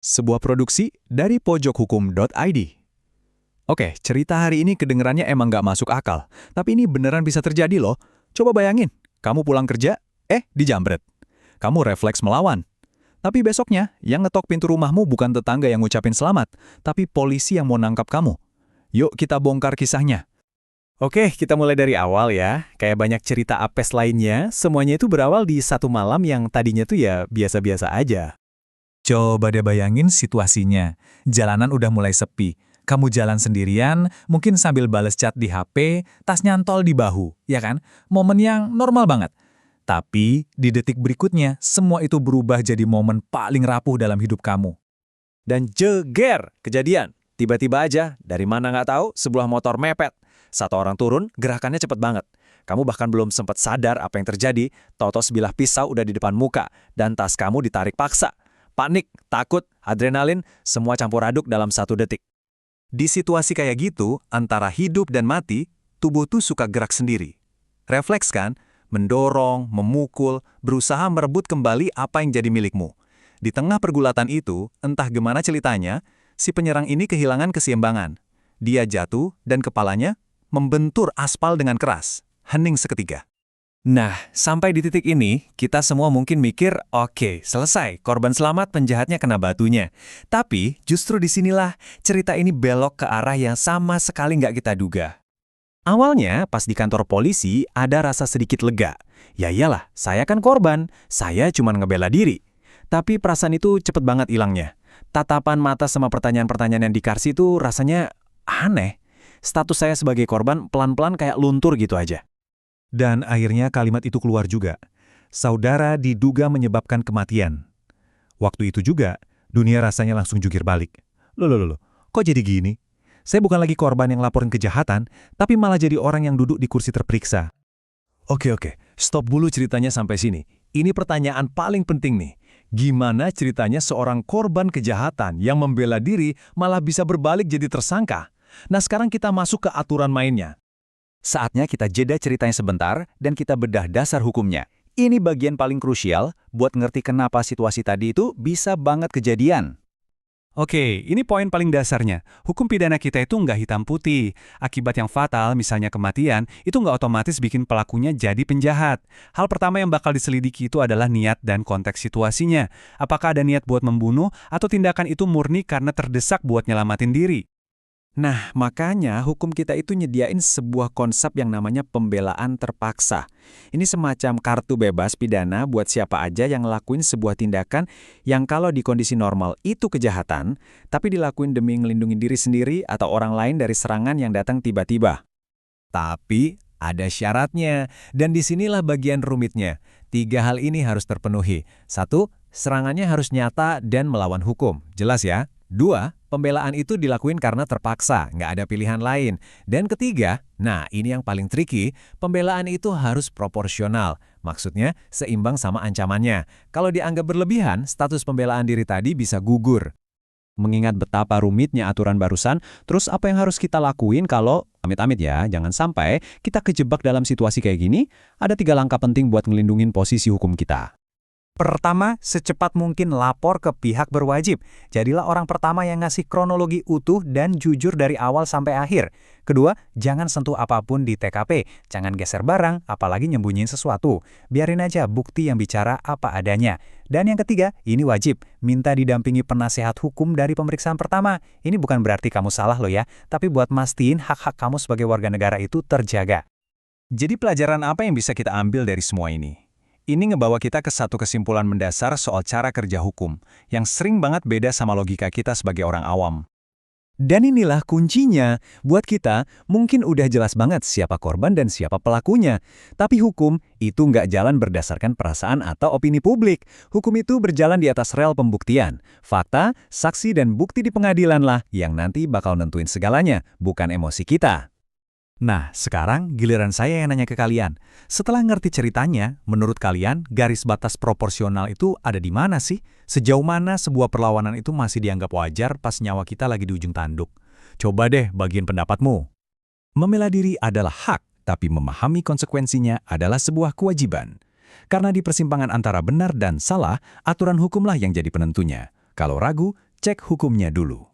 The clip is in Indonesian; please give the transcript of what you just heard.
Sebuah produksi dari pojokhukum.id. Oke, cerita hari ini kedengerannya emang nggak masuk akal. Tapi ini beneran bisa terjadi loh. Coba bayangin, kamu pulang kerja, dijambret. Kamu refleks melawan. Tapi besoknya, yang ngetok pintu rumahmu bukan tetangga yang ngucapin selamat, tapi polisi yang mau nangkap kamu. Yuk kita bongkar kisahnya. Oke, kita mulai dari awal ya. Kayak banyak cerita apes lainnya, semuanya itu berawal di satu malam yang tadinya tuh ya biasa-biasa aja. Coba deh bayangin situasinya. Jalanan udah mulai sepi. Kamu jalan sendirian, mungkin sambil bales chat di HP, tas nyantol di bahu, ya kan? Momen yang normal banget. Tapi di detik berikutnya, semua itu berubah jadi momen paling rapuh dalam hidup kamu. Dan jeger, kejadian. Tiba-tiba aja, dari mana nggak tahu, sebuah motor mepet. Satu orang turun, gerakannya cepet banget. Kamu bahkan belum sempat sadar apa yang terjadi, tau-tau sebilah pisau udah di depan muka, dan tas kamu ditarik paksa. Panik, takut, adrenalin, semua campur aduk dalam satu detik. Di situasi kayak gitu, antara hidup dan mati, tubuh tuh suka gerak sendiri. Refleks kan? Mendorong, memukul, berusaha merebut kembali apa yang jadi milikmu. Di tengah pergulatan itu, entah gimana ceritanya, si penyerang ini kehilangan keseimbangan. Dia jatuh dan kepalanya membentur aspal dengan keras. Hening seketika. Nah, sampai di titik ini, kita semua mungkin mikir, oke, selesai, korban selamat, penjahatnya kena batunya. Tapi, justru disinilah cerita ini belok ke arah yang sama sekali nggak kita duga. Awalnya, pas di kantor polisi, ada rasa sedikit lega. Ya iyalah, saya kan korban, saya cuma ngebela diri. Tapi perasaan itu cepet banget hilangnya. Tatapan mata sama pertanyaan-pertanyaan yang dikasih itu rasanya aneh. Status saya sebagai korban pelan-pelan kayak luntur gitu aja. Dan akhirnya kalimat itu keluar juga. Saudara diduga menyebabkan kematian. Waktu itu juga, dunia rasanya langsung jungkir balik. Loh, kok jadi gini? Saya bukan lagi korban yang laporin kejahatan, tapi malah jadi orang yang duduk di kursi terperiksa. Oke, stop dulu ceritanya sampai sini. Ini pertanyaan paling penting nih. Gimana ceritanya seorang korban kejahatan yang membela diri malah bisa berbalik jadi tersangka? Nah, sekarang kita masuk ke aturan mainnya. Saatnya kita jeda ceritanya sebentar dan kita bedah dasar hukumnya. Ini bagian paling krusial buat ngerti kenapa situasi tadi itu bisa banget kejadian. Oke, ini poin paling dasarnya. Hukum pidana kita itu nggak hitam putih. Akibat yang fatal, misalnya kematian, itu nggak otomatis bikin pelakunya jadi penjahat. Hal pertama yang bakal diselidiki itu adalah niat dan konteks situasinya. Apakah ada niat buat membunuh atau tindakan itu murni karena terdesak buat nyelamatin diri? Nah, makanya hukum kita itu nyediain sebuah konsep yang namanya pembelaan terpaksa. Ini semacam kartu bebas pidana buat siapa aja yang ngelakuin sebuah tindakan yang kalau di kondisi normal itu kejahatan, tapi dilakuin demi ngelindungi diri sendiri atau orang lain dari serangan yang datang tiba-tiba. Tapi ada syaratnya, dan disinilah bagian rumitnya. 3 hal ini harus terpenuhi. 1, serangannya harus nyata dan melawan hukum. Jelas ya? 2, pembelaan itu dilakuin karena terpaksa, nggak ada pilihan lain. Dan ketiga, nah ini yang paling tricky, pembelaan itu harus proporsional. Maksudnya, seimbang sama ancamannya. Kalau dianggap berlebihan, status pembelaan diri tadi bisa gugur. Mengingat betapa rumitnya aturan barusan, terus apa yang harus kita lakuin kalau, amit-amit ya, jangan sampai kita kejebak dalam situasi kayak gini, ada 3 langkah penting buat ngelindungin posisi hukum kita. Pertama, secepat mungkin lapor ke pihak berwajib. Jadilah orang pertama yang ngasih kronologi utuh dan jujur dari awal sampai akhir. Kedua, jangan sentuh apapun di TKP. Jangan geser barang, apalagi nyembunyiin sesuatu. Biarin aja bukti yang bicara apa adanya. Dan yang ketiga, ini wajib. Minta didampingi penasehat hukum dari pemeriksaan pertama. Ini bukan berarti kamu salah loh ya, tapi buat mastiin hak-hak kamu sebagai warga negara itu terjaga. Jadi pelajaran apa yang bisa kita ambil dari semua ini? Ini ngebawa kita ke satu kesimpulan mendasar soal cara kerja hukum, yang sering banget beda sama logika kita sebagai orang awam. Dan inilah kuncinya, buat kita mungkin udah jelas banget siapa korban dan siapa pelakunya. Tapi hukum itu nggak jalan berdasarkan perasaan atau opini publik. Hukum itu berjalan di atas rel pembuktian. Fakta, saksi, dan bukti di pengadilanlah yang nanti bakal nentuin segalanya, bukan emosi kita. Nah, sekarang giliran saya yang nanya ke kalian. Setelah ngerti ceritanya, menurut kalian garis batas proporsional itu ada di mana sih? Sejauh mana sebuah perlawanan itu masih dianggap wajar pas nyawa kita lagi di ujung tanduk? Coba deh bagiin pendapatmu. Membela diri adalah hak, tapi memahami konsekuensinya adalah sebuah kewajiban. Karena di persimpangan antara benar dan salah, aturan hukumlah yang jadi penentunya. Kalau ragu, cek hukumnya dulu.